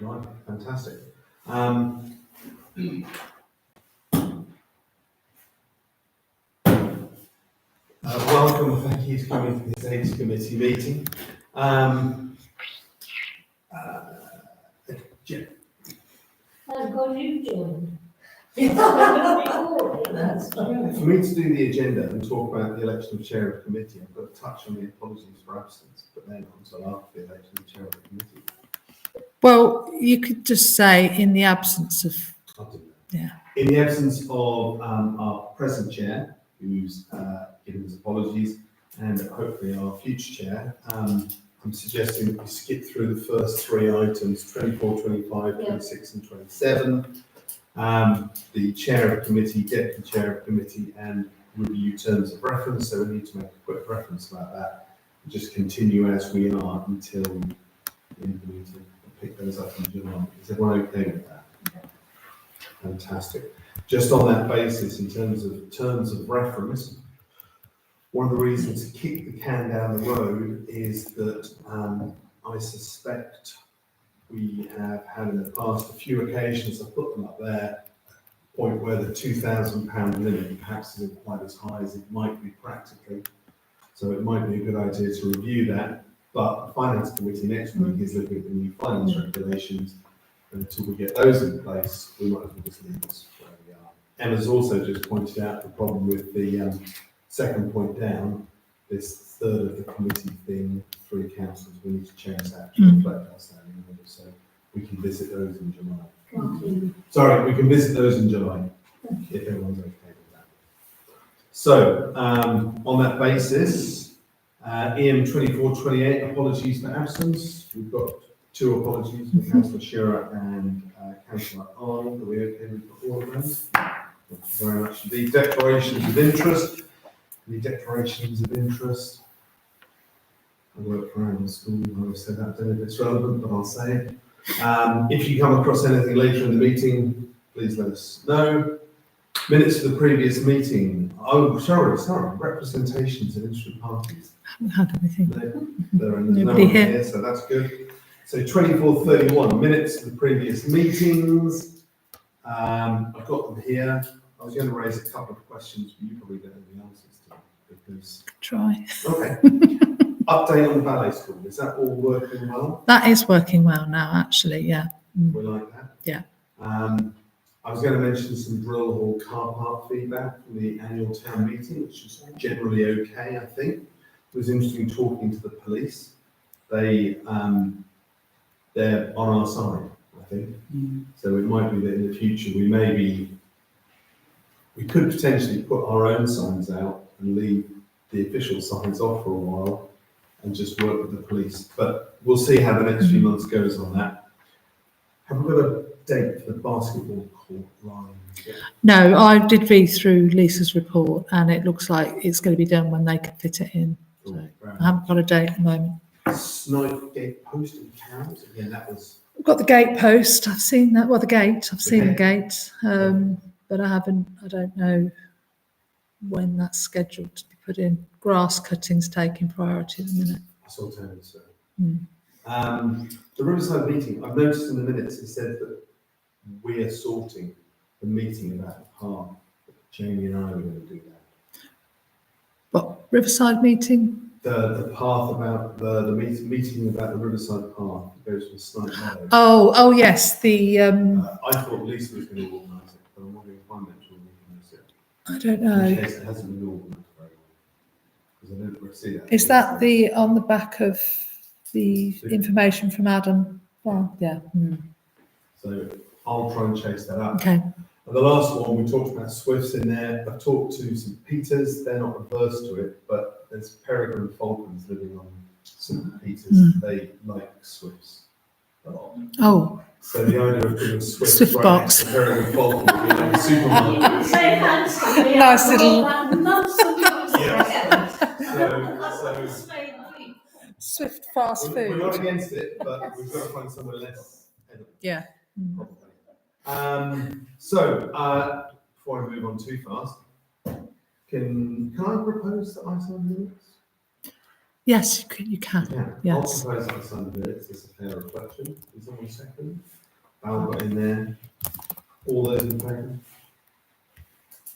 Right, fantastic. Welcome, and thank you for coming to this AIDS committee meeting. Thank God you joined. For me to do the agenda and talk about the election of chair of committee, I've got to touch on the apologies for absence, but then until after the election of chair of committee. Well, you could just say in the absence of, I'll do that. yeah. In the absence of our present chair, who's given his apologies, and hopefully our future chair, I'm suggesting that we skip through the first three items, 24, 25, 26 and 27. The chair of committee, deputy chair of committee, and review terms of reference, so we need to make a quick reference about that. And just continue as we are until the end of the meeting. Pick those up in July. Is everyone okay with that? Fantastic. Just on that basis, in terms of reference, one of the reasons to kick the can down the road is that I suspect we have had in the past a few occasions, I've put them up there, a point where the £2,000 limit perhaps isn't quite as high as it might be practically. So it might be a good idea to review that. But the Finance Committee next week is looking at the new finance regulations. And until we get those in place, we might as well just leave this where we are. Emma's also just pointed out the problem with the second point down, this third of the committee being 3 councillors. We need to change that to reflect our standing order, so we can visit those in July. Sorry, we can visit those in July, if everyone's okay with that. So, on that basis, EM 2428, apologies for absence. We've got 2 apologies for Councillor Shearer and Councillor Arnold. Are we okay with all of those? Thank you very much indeed. Declarations of interest. Any declarations of interest? I work for Animal School. I always say that. I don't know if it's relevant, but I'll say it. If you come across anything later in the meeting, please let us know. Minutes of the previous meeting. Oh, sorry. Representations of interested parties. I haven't had anything. There are no Nobody one here. here, so that's good. So 2431, minutes of the previous meetings. I've got them here. I was going to raise a couple of questions, but you probably don't know the answers to them because. Try. Okay. Update on the ballet school. Is that all working well? That is working well now, actually, yeah. We like that. Yeah. I was going to mention some drill hall car park feedback from the annual town meeting, which is generally okay, I think. It was interesting talking to the police. They're on our side, I think. So it might be that in the future we could potentially put our own signs out and leave the official signs off for a while and just work with the police. But we'll see how the next few months goes on that. Have we got a date for the basketball court line? No, I did read through Lisa's report and it looks like it's going to be done when they can fit it in. So I haven't got a date at the moment. Snipe Gate Post and Cows, again, that was. We've got the gate post, I've seen that, well, the gate, I've seen the gate, but I don't know when that's scheduled to be put in. Grass cutting's taking priority at the minute. I saw Tony, so. The Riverside meeting, I've noticed in the minutes, it said that we're sorting the meeting about the park. Jamie and I were going to do that. What, Riverside meeting? The path about the meeting about the Riverside Path goes from Snipe Meadow. Oh, yes, the, I thought Lisa was going to organise it, but I'm wondering if I'm actually organise it. I don't In know. case it hasn't been organised very well. Because I don't see that. Is that on the back of the information from Adam? Well, yeah. So I'll try and chase that up. Okay. And the last one, we talked about Swifts in there. I've talked to St Peters. They're not averse to it, but there's Peregrine Falcons living on St Peters. They like Swifts a lot. Oh, So the idea of putting Swifts Swift right box. next to Peregrine Falcon would be like a supermarket. Say fancy. Nice little- Swift fast We're not food. against it, but we've got to find somewhere less edible. Yeah. Probably. So, before I move on too fast, can I propose that I sign the minutes? Yes, you can. Yeah. I'll Yes. propose that some minutes as a fair reflection. Is someone second? Val got in there. All those in favour?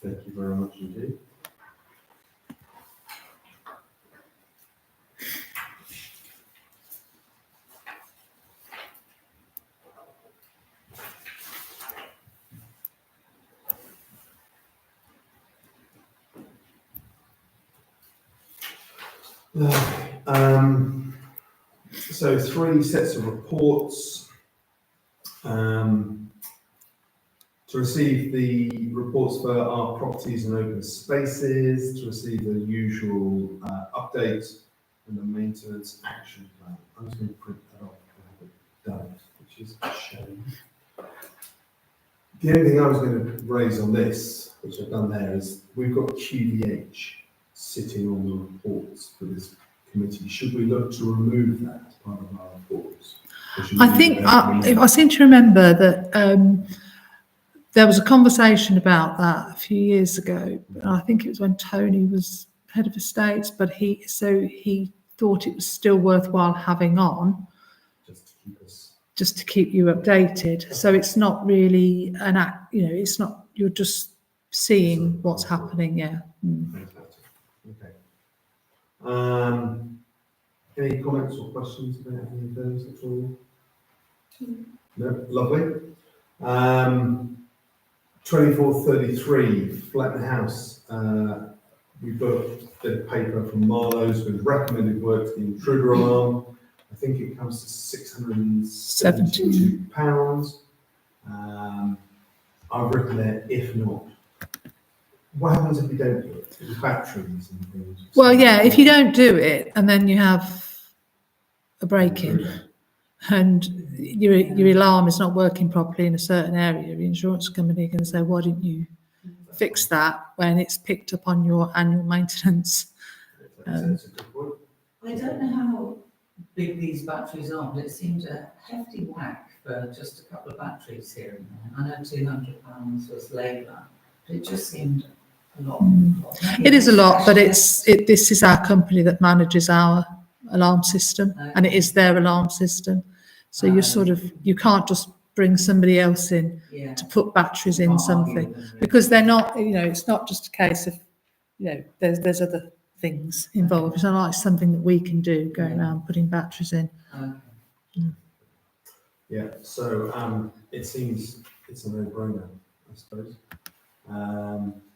Thank you very much indeed. So 3 sets of reports. To receive the reports for our properties and open spaces, to receive the usual updates and the maintenance action plan. I'm just going to print that off. I haven't done it, which is a shame. The only thing I was going to raise on this, which I've done there, is we've got QVH sitting on the reports for this committee. Should we look to remove that as part of our reports? I think I seem to remember that there was a conversation about that a few years ago. I think it was when Tony was head of estates, but he thought it was still worthwhile having on just to keep you updated. So it's not really an act, it's not, you're just seeing what's happening. Yeah. Okay. Any comments or questions about any of those at all? No, lovely. 2433 Flatton House. We've got a bit of paper from Marlowe's with recommended work to the intruder alarm. I think it comes to £672. I've written there, if not. What happens if we don't do it? With batteries and things? Well, yeah, if you don't do it and then you have a break-in and your alarm is not working properly in a certain area, the insurance company can say, why didn't you fix that when it's picked up on your annual maintenance? That's a good point. I don't know how big these batteries are, but it seemed a hefty whack for just a couple of batteries here and there. I know £200 was labour, but it just seemed a lot. It is a lot, but this is our company that manages our alarm system, and it is their alarm system. So you can't just bring somebody else in to put batteries in something, because they're not, it's not just a case of, there's other things involved. It's not like something that we can do, going around putting batteries in. Yeah, so it seems it's a no-brainer, I suppose.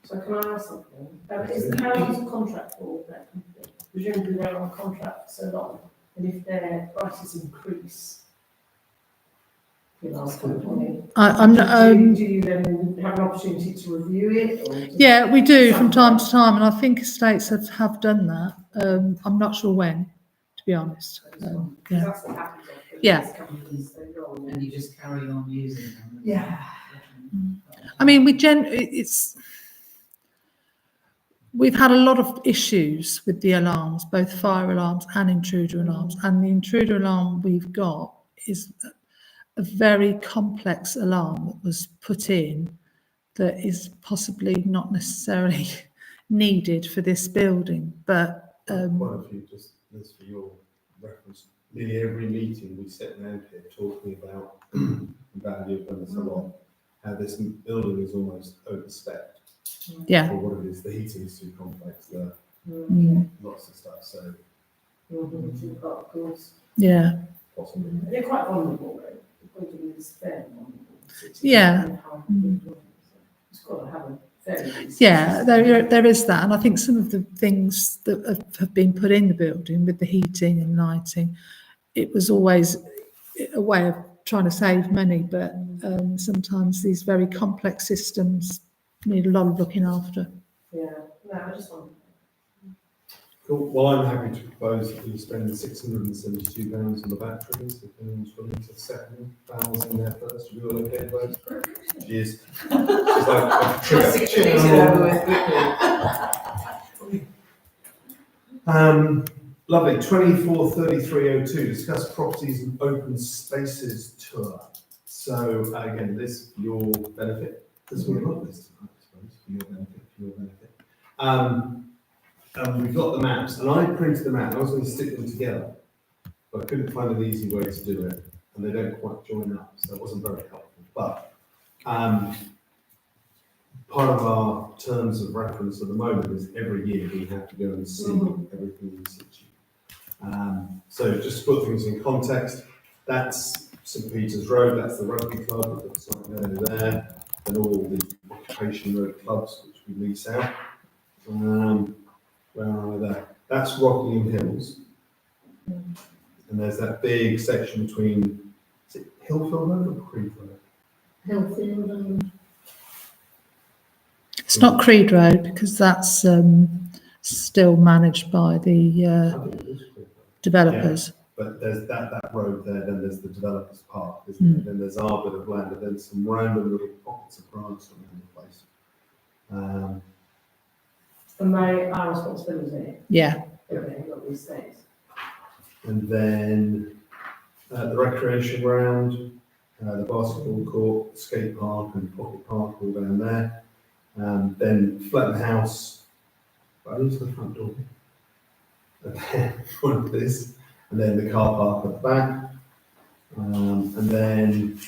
So can I ask something? How long is the contract for that company? Presumably they're on contract for so long, and if their prices increase, I'm not. Do you then have an opportunity to review it? Yeah, we do from time to time, and I think estates have done that. I'm not sure when, to be honest. Yeah. That's what happens. Yeah. Companies, they go on. And you just carry on using them. Yeah. I mean, we've had a lot of issues with the alarms, both fire alarms and intruder alarms. And the intruder alarm we've got is a very complex alarm that was put in that is possibly not necessarily needed for this building. But quite a few, just as for your reference, nearly every meeting we sit around here talking about the value of them as a lot, how this building is almost overspec. yeah. Or what it is, the heating is too complex, there lots of stuff, so Of course. Yeah. possibly. They're quite vulnerable, though. The building is fairly vulnerable. Yeah. It's got to have a fairly. Yeah, there is that, and I think some of the things that have been put in the building with the heating and lighting, it was always a way of trying to save money, but sometimes these very complex systems need a lot of looking after. Yeah, no, I just want. Cool. Well, I'm happy to propose that we spend £672 on the batteries. If anyone's willing to second Val's in there first, are we all okay with those? Cheers. She's like lovely. 243302. Discuss properties and open spaces tour. So again, this for your benefit. Because we've got this tonight, I suppose, for your benefit. we got the maps, and I printed them out. I was going to stick them together, but I couldn't find an easy way to do it, and they don't quite join up, so it wasn't very helpful. But part of our terms of reference at the moment is every year we have to go and see everything in situ. So just to put things in context, that's St Peter's Road, that's the rugby club, that's there, and all the occupation road clubs which we lease out. Where are we there? That's Rockingham Hills. And there's that big section between, is it Hillfield Road or Creed Road? Hillfield and It's not Creed Road because that's still managed by the I think it is Creed Road. developers. But there's that road there, then there's the developers park, isn't there? Then there's our bit of land, and then some random little pockets of grass around the place. and they are responsibility. Yeah. Okay, got these things. And then the recreation ground, the basketball court, skate park and pocket park all down there. Then Fletton House, right into the front door. And then one of this, and then the car park at the back. And then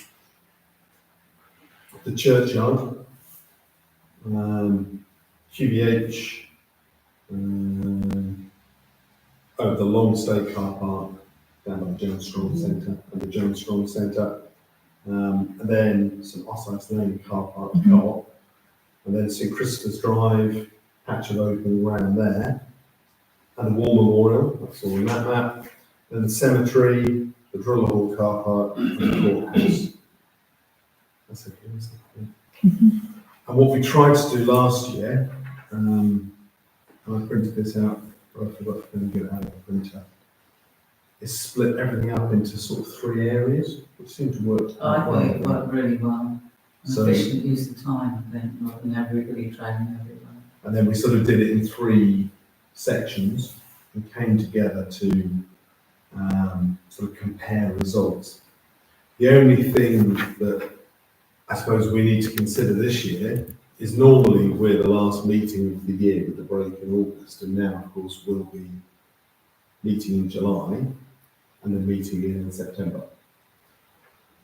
the churchyard, QBH, the Long Stay car park down by the Jones Strong Centre and the Jones Strong Centre. And then St Ossites Lane car park co-op. And then St Christopher's Drive, patch of open around there. And the War Memorial, that's all in that map. Then the cemetery, the Driller Hall car park, and the courthouse. That's okay, isn't it? And what we tried to do last year, and I printed this out, but I forgot to get it out of the printer, is split everything up into sort of 3 areas, which seemed to work. I thought it worked really well. So- Efficient use of time, I think, rather than everybody training everyone. And then we sort of did it in 3 sections and came together to sort of compare results. The only thing that I suppose we need to consider this year is normally we're the last meeting of the year with the break in August, and now of course we'll be meeting in July and then meeting again in September.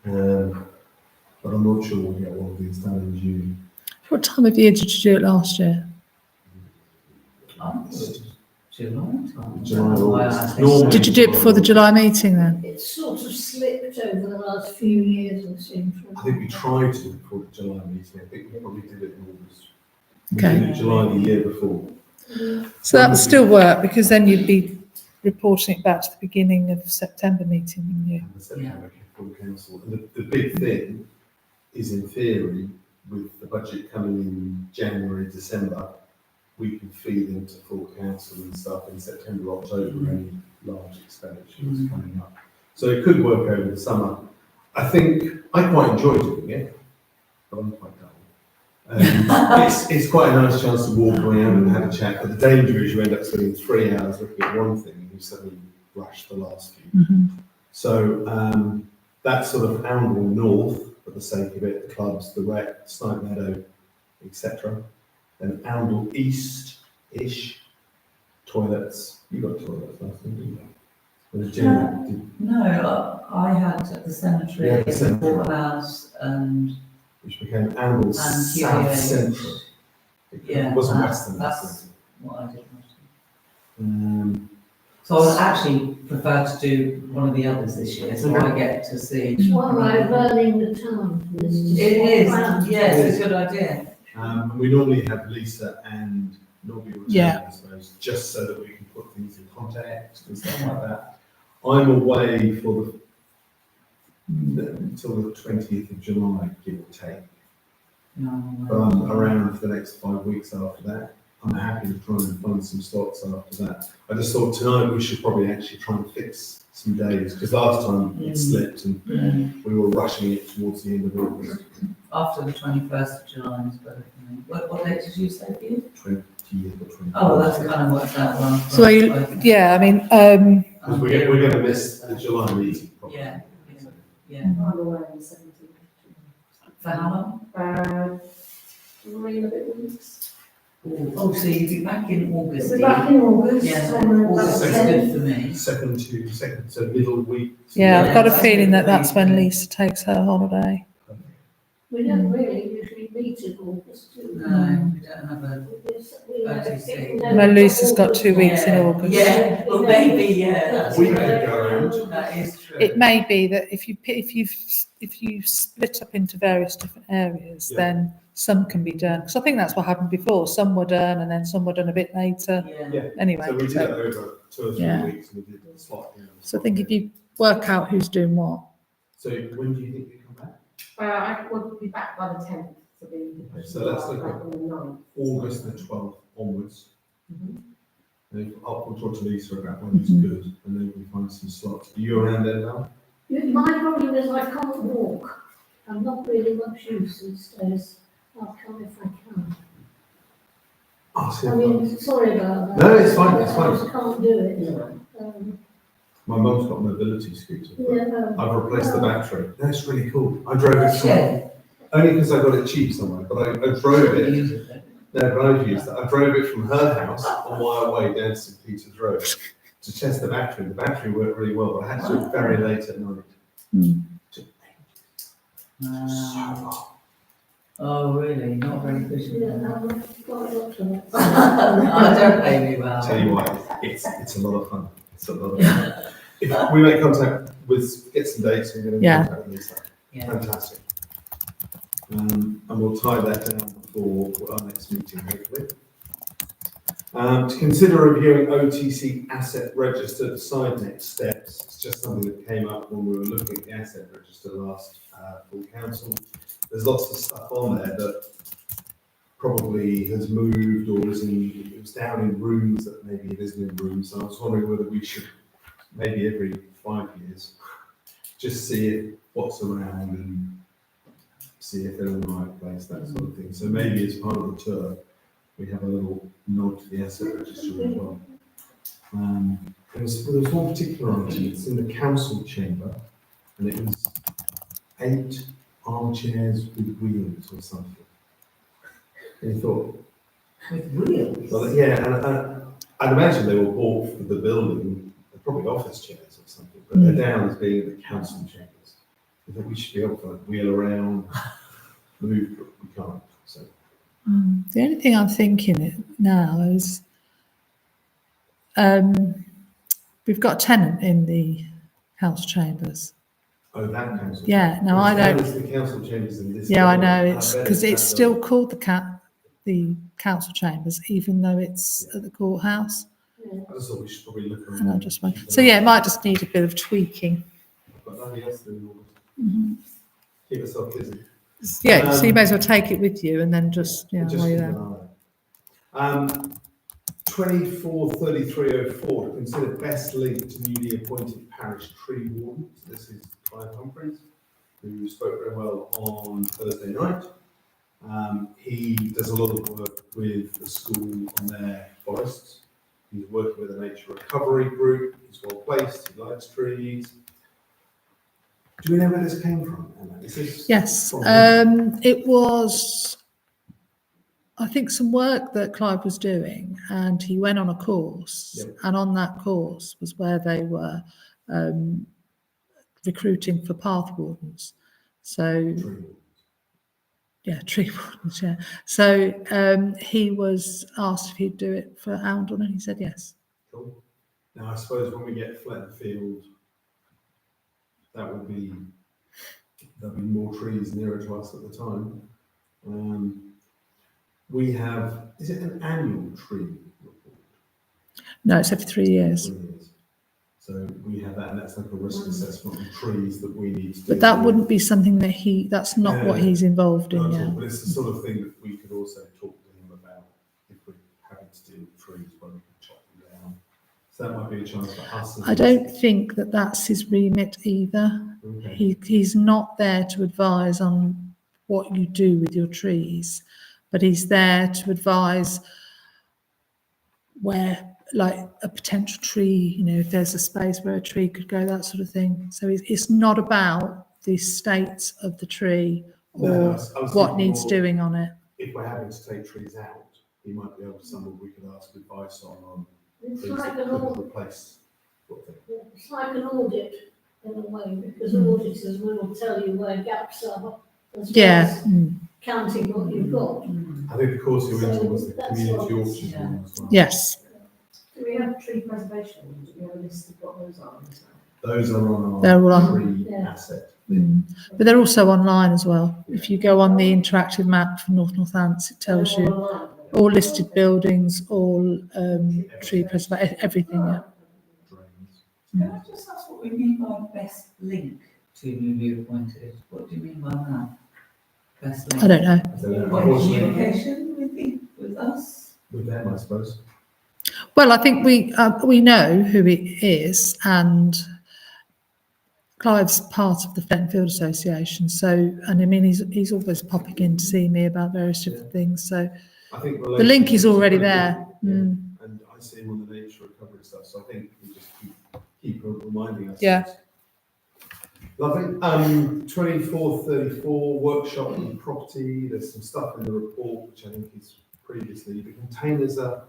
But I'm not sure we'll get all of these done in June. What time of year did you do it last year? July time. July, August. Normally- Did you do it before the July meeting then? It's sort of slipped over the last few years, it seems. I think we tried to before the July meeting. I think we probably did it in August. We Okay. did it July the year before. So that would still work because then you'd be reporting it back to the beginning of September meeting, wouldn't you? And the September full council. And the big thing is, in theory, with the budget coming in January, December, we can feed into full council and stuff in September, October, any large expenditures coming up. So it could work over the summer. I think I quite enjoy doing it, but I'm quite dull. It's quite a nice chance to walk around and have a chat, but the danger is you end up spending 3 hours looking at one thing and you suddenly rush the last few. So that's sort of Oundle North, for the sake of it, the clubs, the rec, Snipe Meadow, etc. Then Oundle East-ish, toilets. You got toilets last time, didn't you? Well, the gym did, No, I had at the cemetery, Yeah, the the cemetery. courthouse and which became Oundle And South QA. Central. Yeah, It wasn't that- Western. that's- what I did. So So I would actually prefer to do one of the others this year, so I get to see. It's one way of earning the time. It's just It is, one round. yeah, it's a good idea. we normally have Lisa and Nobby return, Yeah. I suppose, just so that we can put things in context and stuff like that. I'm away for until the 20th of July, give or take. But I'm around for the next 5 weeks after that. I'm happy to try and find some slots after that. I just thought tonight we should probably actually try and fix some days, because last time it slipped and we were rushing it towards the end of August, After the 21st of July is better for me. What date did you say, Ian? 20th or 21st. Oh, that's kind of works out well. So are you, yeah, I mean, Because we're going to miss the July meeting. Probably. Yeah, yeah. I'm away on the 17th. For how long? 3 and a bit weeks. Oh, so you'll be back in August? We're do you? back in August, Yeah, on the August is 10th. good for me. second, so middle week. Yeah, I've got a Yeah, feeling that that's that's when okay. Lisa takes her holiday. We don't really usually meet in August, do we? No, we don't have a, We No, Lisa's got 2 weeks in Yeah, August. yeah, well, maybe, yeah, that's We true. could go around. That is true. It may be that if you split up into various different areas, Yeah. then some can be done. Because I think that's what happened before. Some were done, and then some were done a bit later. Yeah. Yeah. Anyway, So we did it so, over 2 or 3 Yeah. weeks, and we did a slot. so I think if you work out who's doing what, So when do you think you come back? I will be back by the 10th to be. So let's look at back on the 9th. August the 12th onwards. Mhm. And we'll talk to Lisa about when it's Mhm. good, and then we find some slots. Are you around then now? My problem is I can't walk. I'm not really much use these days. I'll come if I can. Oh, see, I mean, sorry about that. No, it's fine, it's fine. I just can't do it. Yeah. my mum's got a mobility scooter. but Yeah, no. I've replaced the battery. That's really cool. I drove it from, Yeah. only because I got it cheap somewhere, but I drove it. No, but I've used it. I drove it from her house on my way down to St Peter's Road to test the battery. The battery worked really well, but I had to do it very late at night. Mm. Took Ah. so long. Oh, really? Not very Yeah, efficient. I've got a lot of it. I don't blame you, Val. Tell you what, it's a lot of fun. It's a lot of fun. If we make contact with, get some dates, we're going to Yeah. contact Lisa. Yeah. Fantastic. And we'll tie that down for our next meeting, hopefully. To consider reviewing OTC asset register, decide next steps. It's just something that came up when we were looking at the asset register last full council. There's lots of stuff on there that probably has moved or it was down in rooms that maybe it isn't in rooms. So I was wondering whether we should, maybe every 5 years, just see what's around and see if they're in the right place, that sort of thing. So maybe as part of the tour, we have a little nod to the asset register as well. There was one particular item, it's in the council chamber, and it was 8 armchairs with wheels or something. And you thought, With wheels? well, yeah, and I'd imagine they were bought for the building, they're probably office chairs or something, but they're down as being the council chambers. I think we should be able to like, wheel around, move, but we can't, so. The only thing I'm thinking now is we've got a tenant in the council chambers. Oh, that council. Yeah, no, I That don't. is the council chambers in this. Yeah, I building. know. It's bet because it's that still building. called the council chambers, even though it's at the courthouse. I just thought we should probably look around. And I just went. So yeah, it might just need a bit of tweaking. But nothing else to do. Mm-hmm. Keep us busy. Yeah, so you may as well take it with you and then just Just while you're keep there. an eye on it. 243304 to consider best link to newly appointed parish tree warden. So this is Clive Humphreys, who spoke very well on Thursday night. He does a lot of work with the school on their forests. He's working with a nature recovery group. He's well placed. He likes trees. Do we know where this came from, Emma? Is this Yes, from- it was, I think, some work that Clive was doing, and he went on a course, Yep. and on that course was where they were recruiting for path wardens. So Tree warden. yeah, tree wardens. Yeah. So he was asked if he'd do it for Oundle, and he said yes. Cool. Now, I suppose when we get Fletton Field, there'll be more trees nearer to us at the time. We have, is it an annual tree report? No, it's every 3 years. 3 years. So we have that, and that's like a risk assessment on trees that we need to do. But that wouldn't be something that that's not what Yeah. he's involved in. Not at all, Yeah. but it's the sort of thing that we could also talk to him about if we're having to deal with trees, when we can chop them down. So that might be a chance for us. I don't think that that's his remit either. Okay. He's not there to advise on what you do with your trees, but he's there to advise where, like a potential tree, if there's a space where a tree could go, that sort of thing. So it's not about the state of the tree No, or I was what thinking needs more doing on it. if we're having to take trees out, he might be able to, someone we could ask advice on It's things like that an could audit, replace sort of thing. it's like an audit in a way, because Mm. auditors will tell you where gaps are, as well Yeah. as counting what you've got. I think the course you went So on was the that's community what- orchard Yeah. one as well. Yes. Do we have tree preservation? Do we have a list of what those are as well? Those are on They're all our on. tree Yeah. asset. But they're also online as well. If you go on the interactive map for North Northants, it tells you Online? all listed buildings, all tree preservation, everything. Yeah. Drains. Can I just ask what we mean by best link to newly appointed? What do you mean by that? Best link? I don't know. I don't know, What, unfortunately, communication with us? with them, I suppose. Well, I think we know who it is, and Clive's part of the Fenfield Association. So, and I mean, he's always popping in to see me about various different things. So I think the link is relationships are already pretty there. good, yeah. Mm. And I see him on the nature recovery stuff, so I think we just keep reminding us. Yeah. Lovely. 2434 workshop and property. There's some stuff in the report which I think is previously. The containers are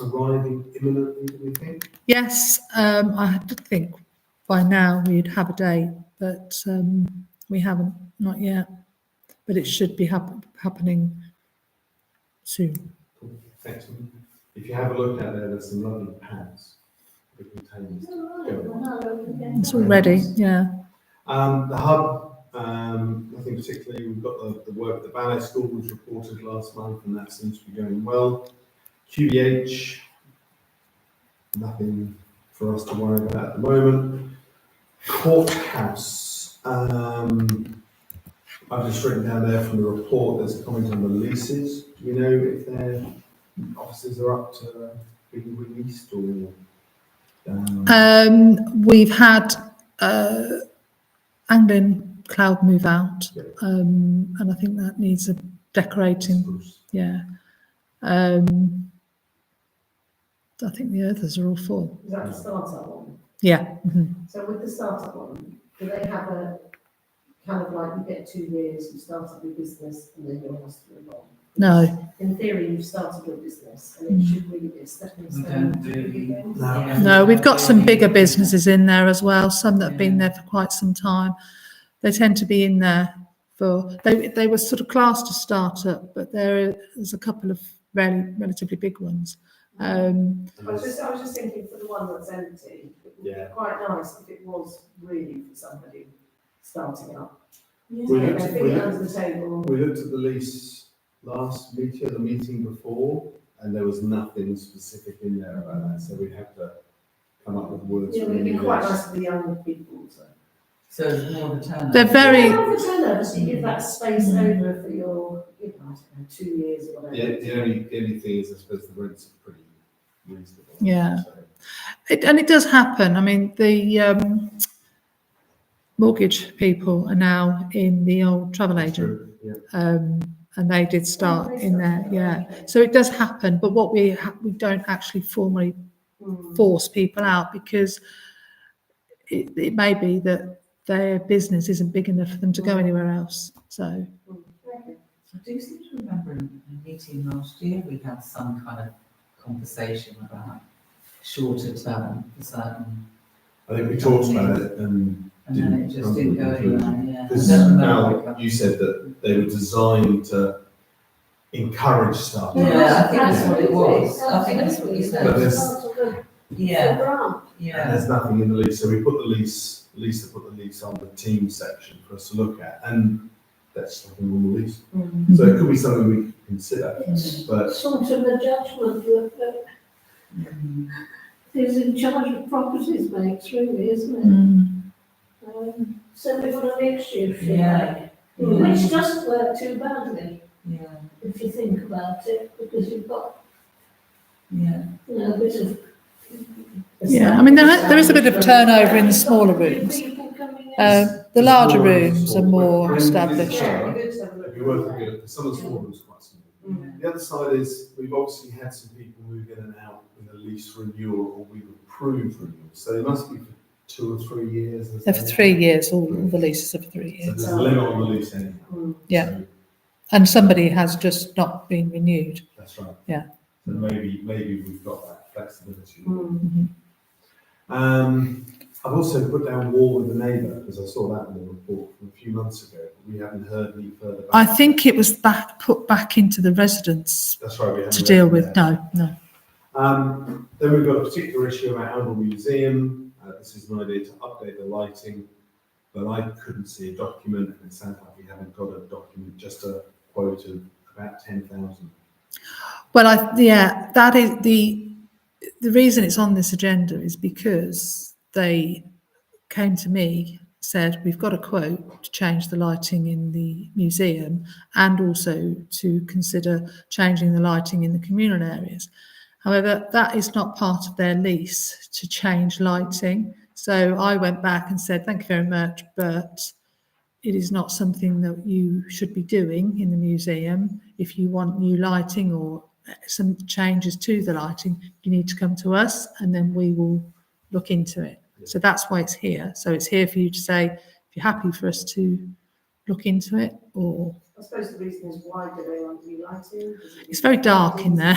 arriving imminently, do we think? Yes, I did think by now we'd have a date, but we haven't, not yet. But it should be happening soon. Cool. Excellent. If you have a look at there, there's some lovely pads. The containers. It's all ready. Yeah. The hub, nothing particularly. We've got the work at the ballet school was reported last month, and that seems to be going well. QBH, nothing for us to worry about at the moment. Courthouse, I've just written down there from the report, there's a comment on the leases. Do we know if their offices are up to being released or? We've had Anglin Cloud move out, Yep. and I think that needs a decorating. Spruce. Yeah. I think the others are all full. Is that the startup one? Yeah. Mhm. So with the startup one, do they have a kind of like you get 2 years, you start up your business and then you're asked to move on? No. In theory, you've started your business and it should really be a stepping We stone. don't do to bigger it. things. No. Yeah. No, we've got some bigger businesses in there as well, some that have been there for quite some time. They tend to be in there for, they were sort of classed as start-up, but there's a couple of relatively big ones. And I was there's- just thinking for the one that's empty, it would be Yeah. quite nice if it was really for somebody starting up. We You know, looked at- fit we it looked- under the table. We looked at the lease last meeting, the meeting before, and there was nothing specific in there about that, so we'd have to come up with words. Yeah, for it'd the be new quite lease. nice for the young people to. So it's more of a turnover. They're very- Yeah, have a turnover, so you give that space over for your, you know, I don't know, 2 years or whatever. The only thing is, I suppose, the rents are pretty reasonable. Yeah. So, And it does happen. I mean, the mortgage people are now in the old travel agent, true, yeah. and they did start in there. Yeah, so it does happen. But what we don't actually formally force people out, because it may be that their business isn't big enough for them to go anywhere else. So I do seem to remember in a meeting last year, we had some kind of conversation about shorter term for certain, I think we talked about it and and then it just didn't go anywhere, yeah. I because don't remember now what it you said that they were designed to encourage staff. Yeah, I think that's what it was. I think that's what you said. But there's- Yeah, And yeah, there's nothing in the lease, so we put the lease, Lisa put the lease on the team section for us to look at, and that's like a normal lease. So it could be something we could consider, It's but sort of a judgment that Mm. who's in charge of properties makes, really, isn't it? So we've got a mixture, if you Yeah. like, which doesn't work too badly, yeah, if you think about it, because you've got, yeah. you know, a bit of. yeah, I mean there is a bit of turnover in the smaller rooms. People coming in. The larger Smaller rooms are more rooms. established. Yeah, it'd be good to have a look. it'd be worth looking at, some of the small rooms are quite small. The other side is, we've obviously had some people move in and out with a lease renewal, or we've approved renewal, so they must be for 2 or 3 years. They're for 3 years. All the leases are for 3 So years. there's a limit on the lease anyhow. Mm. Yeah. So And somebody has just not been renewed. That's right. Yeah. So maybe we've got that flexibility. Mm. I've also put down war with the neighbour, because I saw that in the report from a few months ago. We haven't heard any further back. I think it was put back into the residents That's right. We haven't to deal heard with. from No. Then we've got a particular issue about Oldham Museum. This is an idea to update the lighting, but I couldn't see a document, and it sounds like we haven't got a document, just a quote of about 10,000. Well, that is the reason it's on this agenda is because they came to me, said we've got a quote to change the lighting in the museum and also to consider changing the lighting in the communal areas. However, that is not part of their lease to change lighting. So I went back and said, thank you very much, but it is not something that you should be doing in the museum. If you want new lighting or some changes to the lighting, you need to come to us and then we will look into it. So that's why it's here. So it's here for you to say, if you're happy for us to look into it, or... I suppose the reason is, why do they want new lighting? It's very dark in there.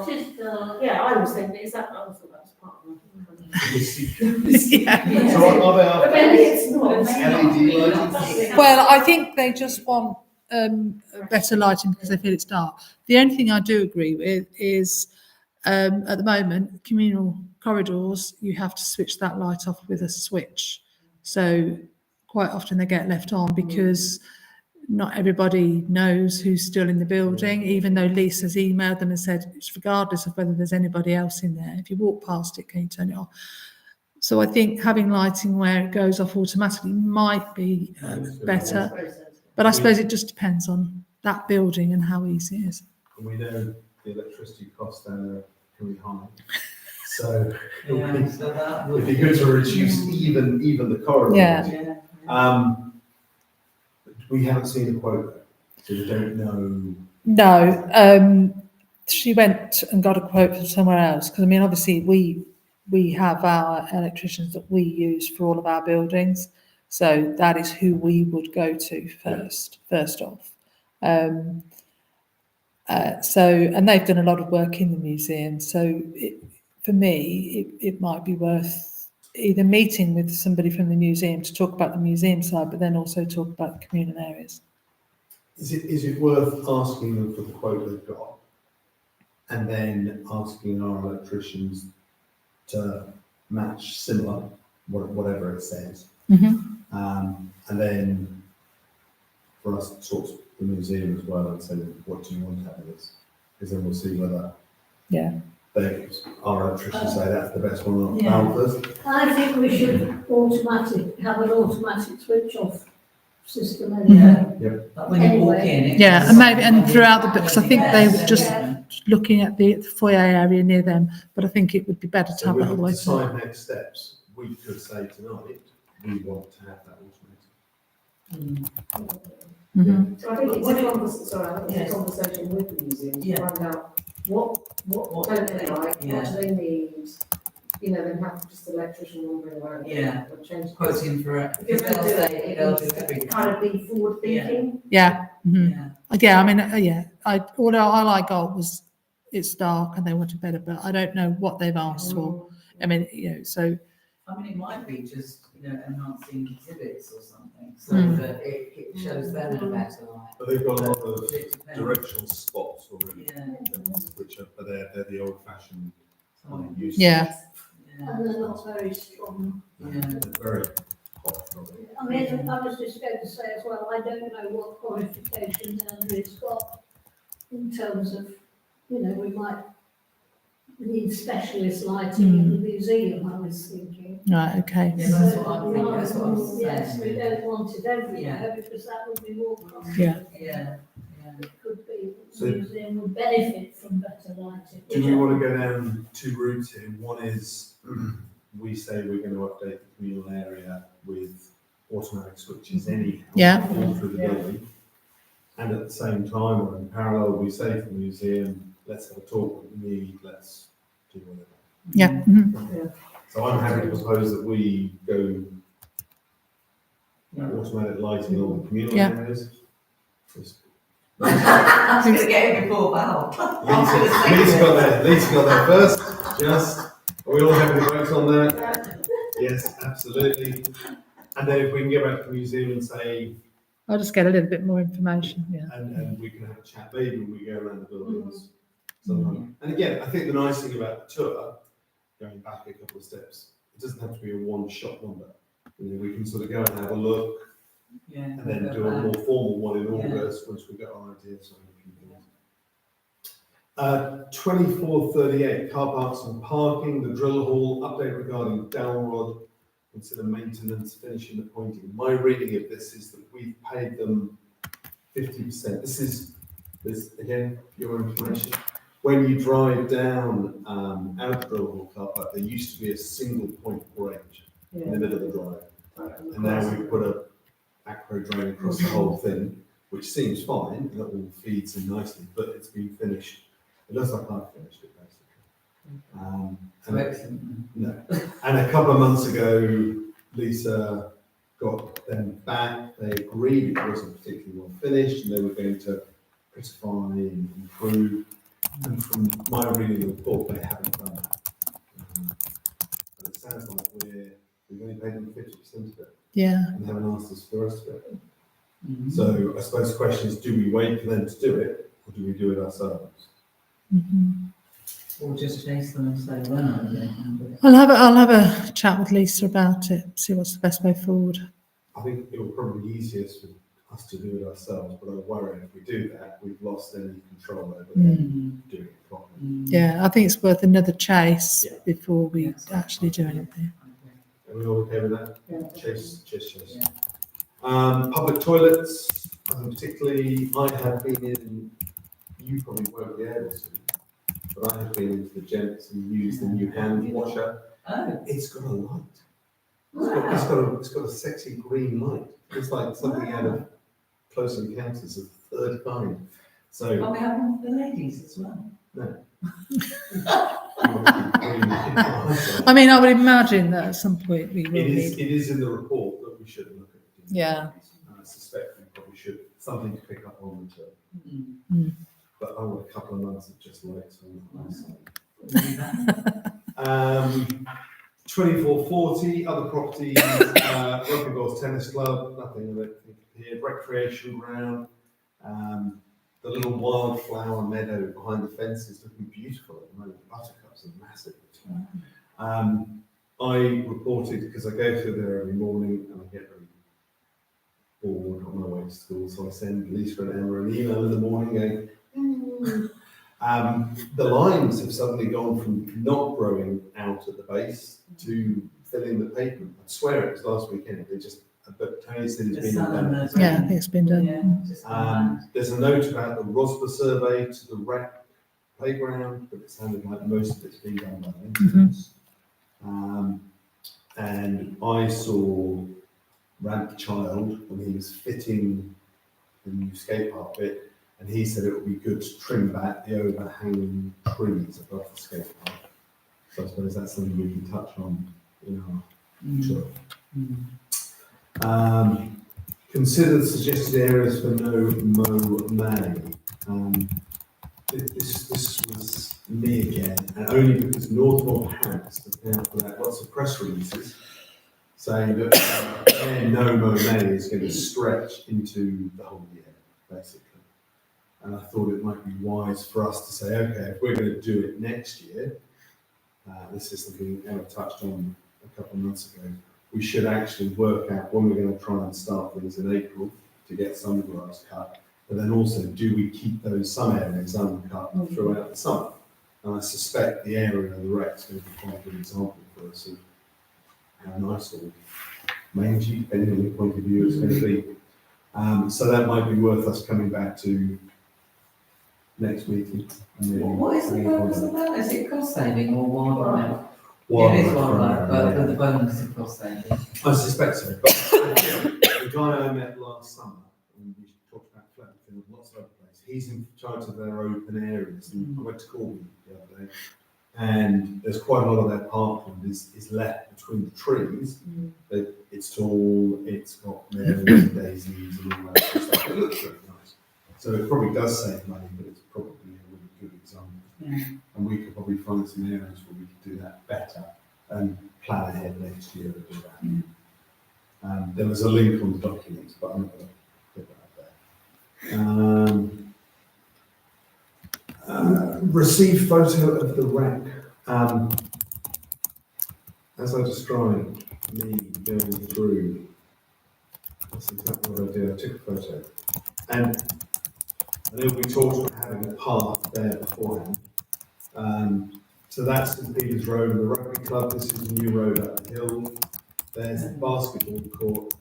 Just, Yeah, I was thinking, is that, I thought that was part of Yeah. So are they But after maybe it's not. LED lighting? Well, I think they just want better lighting because they feel it's dark. The only thing I do agree with is at the moment, communal corridors, you have to switch that light off with a switch. So quite often they get left on because not everybody knows who's still in the building, even though Lisa's emailed them and said, it's regardless of whether there's anybody else in there. If you walk past it, can you turn it off? So I think having lighting where it goes off automatically might be better. But I suppose it just depends on that building and how easy it is. And we know the electricity costs down there are pretty high. So Yeah, so that would it'd be good to reduce even the corridors. Yeah. Yeah. We haven't seen a quote, so we don't know. No, she went and got a quote from somewhere else because I mean, obviously we have our electricians that we use for all of our buildings, so that is who we would go to first off. So and they've done a lot of work in the museum, so for me it might be worth either meeting with somebody from the museum to talk about the museum side, but then also talk about the communal areas. Is it worth asking them for the quote they've got, and then asking our electricians to match similar, whatever it says, and then for us to talk to the museum as well and say, what do you want out of this? Because then we'll see whether our electricians say that's the best one on first. I think we should have an automatic switch off system Yeah. anyway. But when you walk in, it Yeah, just- and maybe and throughout the books, I think they were just looking at the foyer area near them, but I think it would be better to So have we that all the way through. decide next steps. We could say tonight, we want to have that automated. Mhm. So I think it's a conversation with the museum to Yeah. find out what don't they like, what Yeah. do they need? You know, then have just the electrician wandering around. Yeah. Or change. quoting for it, If because you're they'll going to do say, it, they'll it do needs to everything. kind of be forward thinking. Yeah. Mhm. Yeah. Yeah, I mean, all I got was it's dark and they wanted better, but I don't know what they've asked for. I mean, so I mean, it might be just, enhancing exhibits or something, so Mm. that it shows them in a better light. But they've got a lot of It depends. directional spots already, Yeah, which are, but they're the old-fashioned so, use. yeah, yeah, And they're not very strong. yeah. They're very hot, probably. I mean, I was just going to say as well, I don't know what qualifications Andrew's got in terms of, we might need specialist lighting in the museum, I was thinking. right, okay. Yeah, that's what I'm thinking, that's what I was Yes, we saying. don't want it everywhere, Yeah. because that would be more costly. Yeah. Yeah, It could be, So- the museum would benefit from better lighting. Do we want to go down two routes here? One is, we say we're going to update the communal area with automatic switches anyhow. Yeah. All through the building. And at the same time, or in parallel, we say to the museum, let's have a talk, what we need, let's do whatever. Yeah, mhm. So I'm happy to propose that we go yeah. automatic lighting on the communal Yeah. areas. Just I was going to get it before Val. Lisa got there first, just, are we all happy to vote on that? Yes, absolutely. And then if we can get back to the museum and say, I'll just get a little bit more information, yeah. and we can have a chat, maybe when we go around the buildings sometime. And again, I think the nice thing about the tour, going back a couple of steps, it doesn't have to be a one-shot wonder. You know, we can sort of go and have a look, Yeah. and then do a more formal one in August once we've got our ideas on a few things. 2438, car parks and parking, the drill hall, update regarding Dalrod, consider maintenance, finishing the pointing. My reading of this is that we've paid them 50%. This again, your information. When you drive down out of the drill hall car park, there used to be a single point bridge in the middle of the drive. And now we've put a acro drain across the whole thing, which seems fine, and it all feeds in nicely, but it's been finished. It looks like I've finished it, basically. So excellent. No. And a couple of months ago, Lisa got them back. They agreed it wasn't particularly well finished, and they were going to critify and improve. And from my reading of the report, they haven't done that. But it sounds like we've only paid them 50% of it. Yeah. And haven't asked us for the rest of it. Mm-hmm. So I suppose the question is, do we wait for them to do it, or do we do it ourselves? Mhm. Or just chase them and say, when are they going to do it? I'll have a chat with Lisa about it, see what's the best way forward. I think it will probably be easiest for us to do it ourselves, but I worry if we do that, we've lost any control over them doing it properly. Yeah, I think it's worth another chase Yeah. before we Yes. actually do anything. Are we all okay with that? Yeah. Chase. Yeah. Public toilets, particularly, I have been in, you probably won't be able to, but I have been into the gents and used the new hand washer. Oh, It's got a light. wow. It's got a sexy green light. It's like something out of Close Encounters of the Third Kind. So, Are we having one for the ladies as well? no. I mean, I would imagine that at some point we will It need. is in the report that we should look at. Yeah. And I suspect we probably should, something to pick up on the tour. Mm. But I want a couple of months of just lights on the side. We'll do that. 2440, other properties, Rugby Balls Tennis Club, nothing of it here, recreation ground, the little wildflower meadow behind the fence is looking beautiful at the moment, buttercups are massive. I reported, because I go through there every morning and I get very bored on my way to school, so I send Lisa and Emma an email in the morning going, the limes have suddenly gone from not growing out at the base to filling the pavement. I swear it was last weekend. They just, but Tony said it's been done. Yeah, I think it's been done. Yeah, just There's a note about the Rosber survey to the rec playground, but it sounded like most of it's been done by then. And I saw Ramp Child when he was fitting the new skate park bit, and he said it would be good to trim back the overhanging trees above the skate park. So I suppose that's something we can touch on in our tour. Consider the suggested areas for no mow May. This was me again, and only because Northmore House has now put out lots of press releases saying that their no mow May is going to stretch into the whole year, basically. And I thought it might be wise for us to say, okay, if we're going to do it next year, this is something Emma touched on a couple of months ago, we should actually work out when we're going to try and start things in April to get some grass cut. But then also, do we keep those some areas uncut throughout the summer? And I suspect the area of the rec's going to be quite a good example for us of how nice or mangy, depending on the point of view, it's going to be. So that might be worth us coming back to next week. What is the purpose of that? Is it cost saving or wildlife? Wildlife It is wildlife, but program, with the bonus of cost saving. I suspect so. But the guy I met last summer, and we talked about Flattenfield, lots of other places, he's in charge of their open areas. And I went to Corby the other day, and there's quite a lot of their parkland is left between the trees. It's tall, it's got meadows and daisies and all that sort of stuff. It looks really nice. So it probably does save money, but it's probably a really good example. Yeah. And we could probably find some areas where we could do that better and plan ahead next year to do that. There was a link on the documents, but I'm not going to put that there. Receive photo of the wreck. As I described, me going through, that's exactly what I did. I took a photo. And I know we talked about having a path there beforehand. So that's St Peter's Road and the rugby club. This is a new road up the hill. There's the basketball court.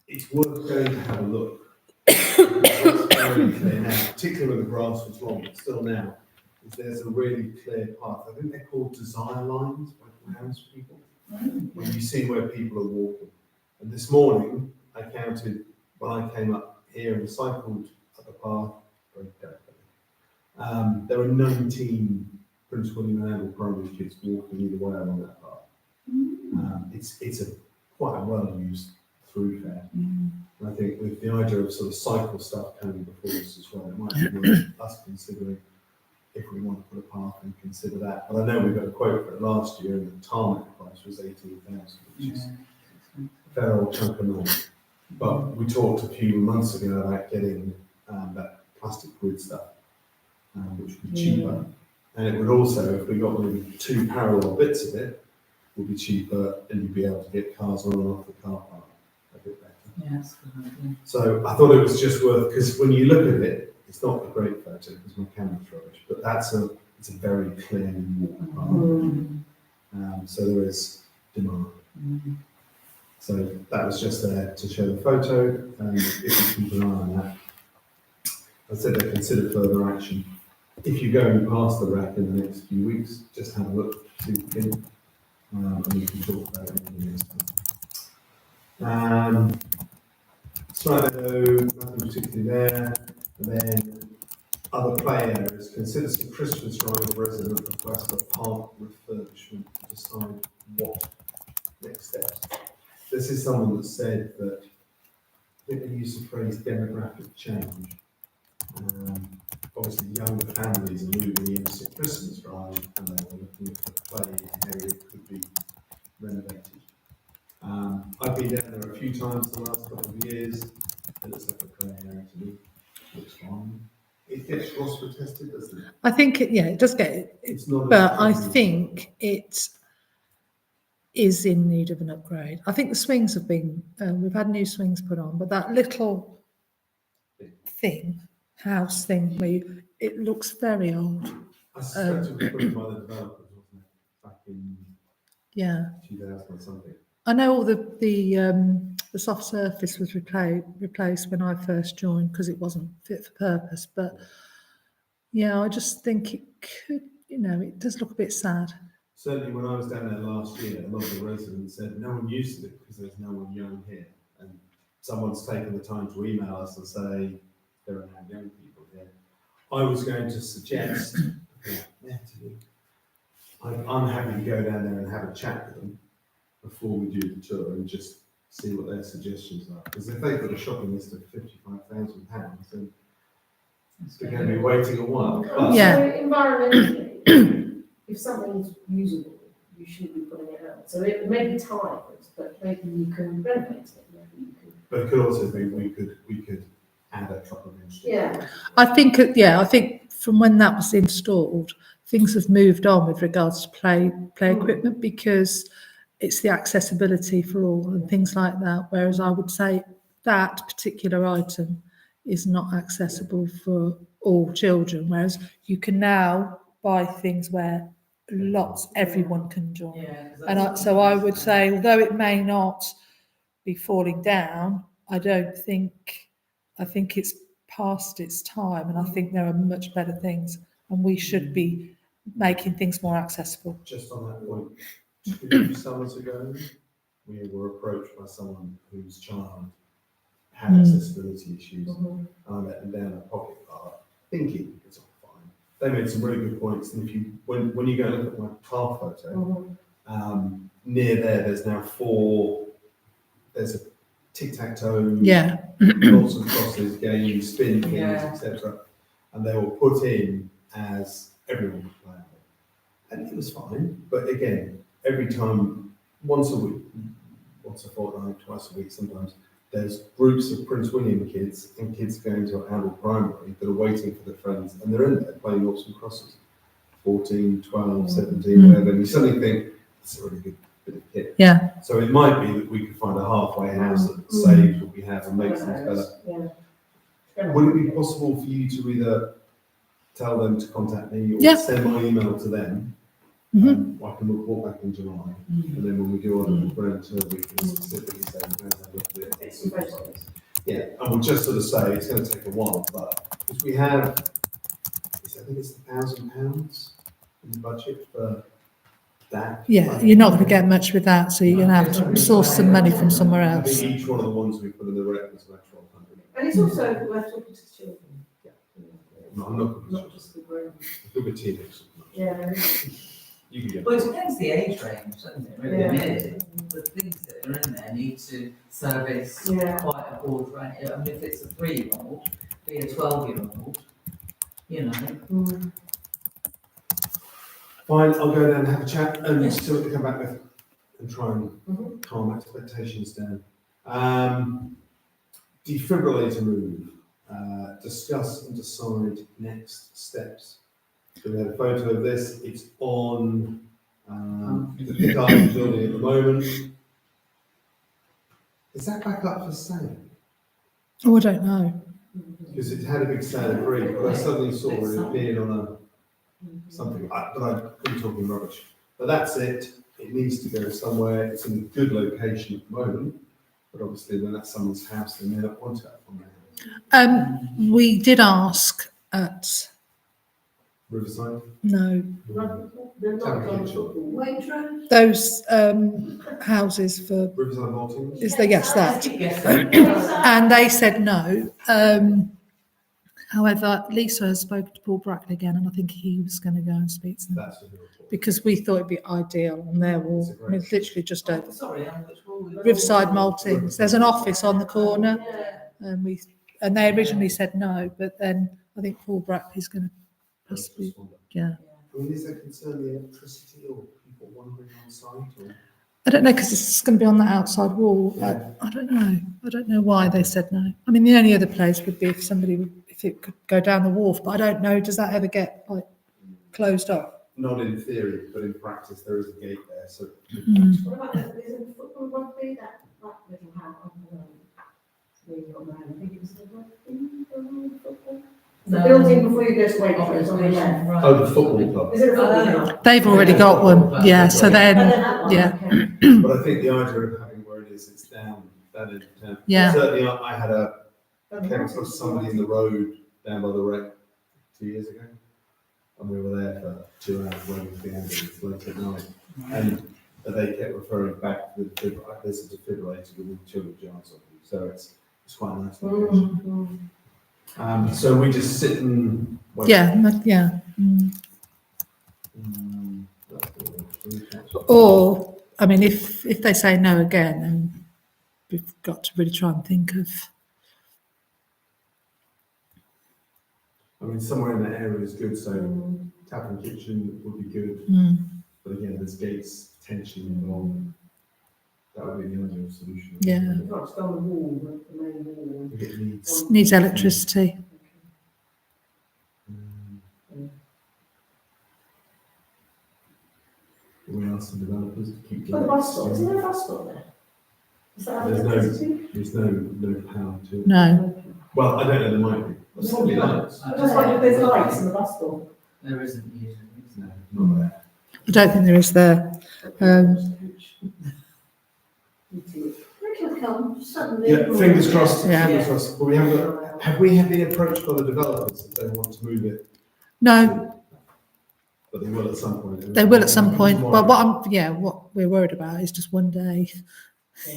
It's worth going to have a look. It's very clear now, particularly when the grass was long, but still now, there's a really clear path. I think they're called desire lines by townspeople. When you see where people are walking. And this morning, I counted, when I came up here and cycled up the path, very carefully, there were 19 Prince William and Handel primary kids walking either way along that path. It's a quite a well-used thoroughfare. And I think with the idea of sort of cycle stuff coming before us as well, it might be worth us considering if we want to put a path and consider that. But I know we got a quote for it last year and the tarmac price was 18,000, which is a fair old chunk of money. But we talked a few months ago about getting that plastic grid stuff, which would be cheaper. And it would also, if we got maybe 2 parallel bits of it, would be cheaper and you'd be able to get cars on and off the car park a bit better. Yes. So I thought it was just worth, because when you look at it, it's not a great photo because my camera's rubbish, but it's a very clear walk path. So there is demand. So that was just there to show the photo, and if you keep an eye on that. I said they consider further action. If you go past the wreck in the next few weeks, just have a look, see what you think, and we can talk about it in the next time. Slight note, nothing particularly there. And then other play areas. Consider some Christmas Drive resident request for park refurbishment to decide what next steps. This is someone that said that, I think they used the phrase demographic change. Obviously younger families are moving into Christmas Drive and they were looking at the play area could be renovated. I've been down there a few times the last couple of years. It looks like a play area to me. Looks fine. It gets Rossford tested, doesn't it? I think, it does get it, It's not. but I think it is in need of an upgrade. I think the swings have been, we've had new swings put on, but that little house thing, it looks very old. I suspect it was put in by the developers, wasn't it? Back in 2000 or something. I know all the soft surface was replaced when I first joined because it wasn't fit for purpose. But yeah, I just think it could, it does look a bit sad. Certainly when I was down there last year, a lot of the residents said no one uses it because there's no one young here. And someone's taken the time to email us and say there are now young people here. I was going to suggest, I'm happy to go down there and have a chat with them before we do the tour and just see what their suggestions are. Because if they've got a shopping list of £55,000, then they're going to be waiting a while. But Yeah. So environmentally, if something's usable, you shouldn't be putting it out. So it may be tired, but maybe you can renovate it. Maybe you can. But it could also be we could add a couple of inches. Yeah. I think from when that was installed, things have moved on with regards to play equipment because it's the accessibility for all and things like that. Whereas I would say that particular item is not accessible for all children. Whereas you can now buy things where everyone can join. Yeah, And I would say, although it may not be falling down, I think it's past its time, and I think there are much better things, and we should be making things more accessible. Just on that point, 2 summers ago, we were approached by someone whose child had accessibility issues, and I let them down a pocket park, thinking it's all fine. They made some really good points, and when you go and look at my car photo, near there's now 4. There's a tic-tac-toe, Yeah. lots of crosses, games, spin things, Yeah. etc. And they were put in as everyone would play on it. And it was fine, but again, every time, once a week, once a fortnight, twice a week sometimes, there's groups of Prince William kids and kids going to Adel Primary that are waiting for their friends, and they're in there playing noughts and crosses. 14, 12, 17, whatever, and you suddenly think, it's a really good bit of kit. Yeah. So it might be that we could find a halfway house that saves what we have and makes things better. Yeah. Would it be possible for you to either tell them to contact me or Yeah. send my email to them? Mhm. I can report back in July, and then when we do our brand tour, we can specifically say we're going to have a look at It's some it. photos. Yeah, and we'll just sort of say it's going to take a while, but if we have, I think it's £1,000 in the budget for that. Yeah, you're not going to get much with that, so you're going to have to source some money from somewhere I else. think each one of the ones we put in the rec was about 1,200. And it's also worth talking to children. Yeah. No, I'm not. Not just the grown. Look at teenagers. Yeah. You can get. Well, it depends the age range, doesn't it? Really, Yeah. I mean, the things that are in there need to service Yeah. quite a broad range. I mean, if it's a 3-year-old, be a 12-year-old, you know. Mm. Fine, I'll go down and have a chat and see what they come back with and try and Mhm. calm expectations down. Defibrillator move, discuss and decide next steps. So we had a photo of this, it's on the Pickard building at the moment. Is that back up for sale? Oh, I don't know. Because it had a big sale agreed, but I suddenly saw it appeared on a something, but I'm talking rubbish. But that's it, it needs to go somewhere, it's in a good location at the moment, but obviously when that's someone's house, they may not want it on their house. We did ask at, Riverside? no, They're not on Kitchen. football. Waitrose? those houses for, Riverside Maltings? is there, yes, that. Yes. And they said no. However, Lisa has spoken to Paul Brackley again, and I think he was going to go and speak to them That's the report. because we thought it'd be ideal on their wall. I mean, it's literally just over Sorry, which wall? Riverside Maltings. There's an office on the corner, Yeah. and they originally said no, but then I think Paul Brackley's going to possibly, yeah. I mean, is there concern the electricity or people wandering on site or? I don't know because it's going to be on the outside wall. I don't know. I don't know why they said no. I mean, the only other place would be if somebody if it could go down the wharf, but I don't know. Does that ever get like closed off? Not in theory, but in practice, there is a gate there, so. What about the, is it football rugby, that little house, I think it was the rugby, football? The No. building before you go to Waitrose on the left. Right. Oh, the football club. Is it a football club? They've already got one. Yeah. So Oh, they then, have one, yeah. okay. But I think the idea of having where it is, it's down in town. Yeah. Certainly, I had came across somebody in the road down by the wreck 2 years ago. And we were there for 2 hours waiting for the ambulance late at night. And they kept referring back to the defibrillator. There's a defibrillator within 200 yards of you. So it's quite a nice location. So we just sit and wait. yeah, yeah. That's good. Or I mean, if they say no again, then we've got to really try and think of. I mean, somewhere in that area is good, so tap and kitchen would be good. But again, there's gates, tension involved. That would be the ideal solution. Yeah. You can't just go on the wall, the main wall. If it needs. Needs electricity. We ask the developers to keep. Well, the bus stop, isn't there a bus stop there? Is that There's no- electricity? There's no power to it. No. Well, I don't know, there might be. There's probably lights. I just wondered if there's lights in the bus stop. There isn't usually. No, not there. I don't think there is there. It can come suddenly. Yeah, fingers crossed, Yeah. fingers crossed. But we haven't got, have we been approached by the developers if they want to move it? No, But they will at some point. they will at some point. But what we're worried about is just one day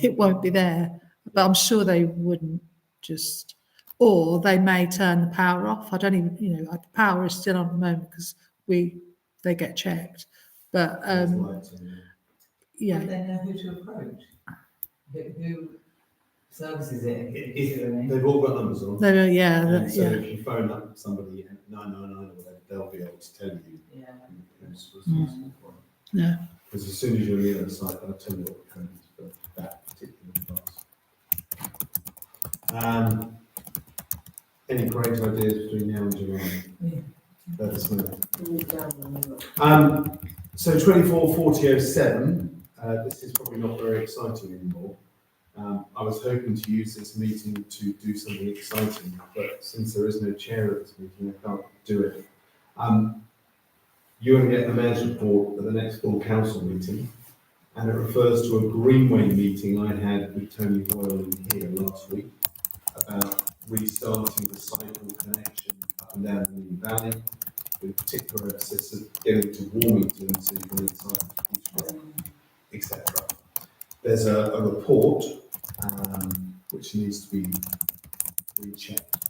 it won't be there. But I'm sure they wouldn't just, or they may turn the power off. I don't even, the power is still on at the moment because they get checked. But There's lights on there. yeah, Would they know who to approach? Who services it. They've all got numbers on. Yeah, So yeah. if you phone up somebody at 999 or whatever, they'll be able to tell you Yeah. who's responsible for it. Yeah. Because as soon as you're on the other side, they'll tell you what the code is for that particular class. Any great ideas between now and July? Yeah. Let us know. So 244007, this is probably not very exciting anymore. I was hoping to use this meeting to do something exciting, but since there is no chair at this meeting, I can't do it. You're going to get the mayor's report at the next full council meeting, and it refers to a Greenway meeting I had with Tony Hoyle in here last week about restarting the cycle connection up and down the New Valley, with particular emphasis of getting to Warmington so you can inside, etc. There's a report which needs to be rechecked,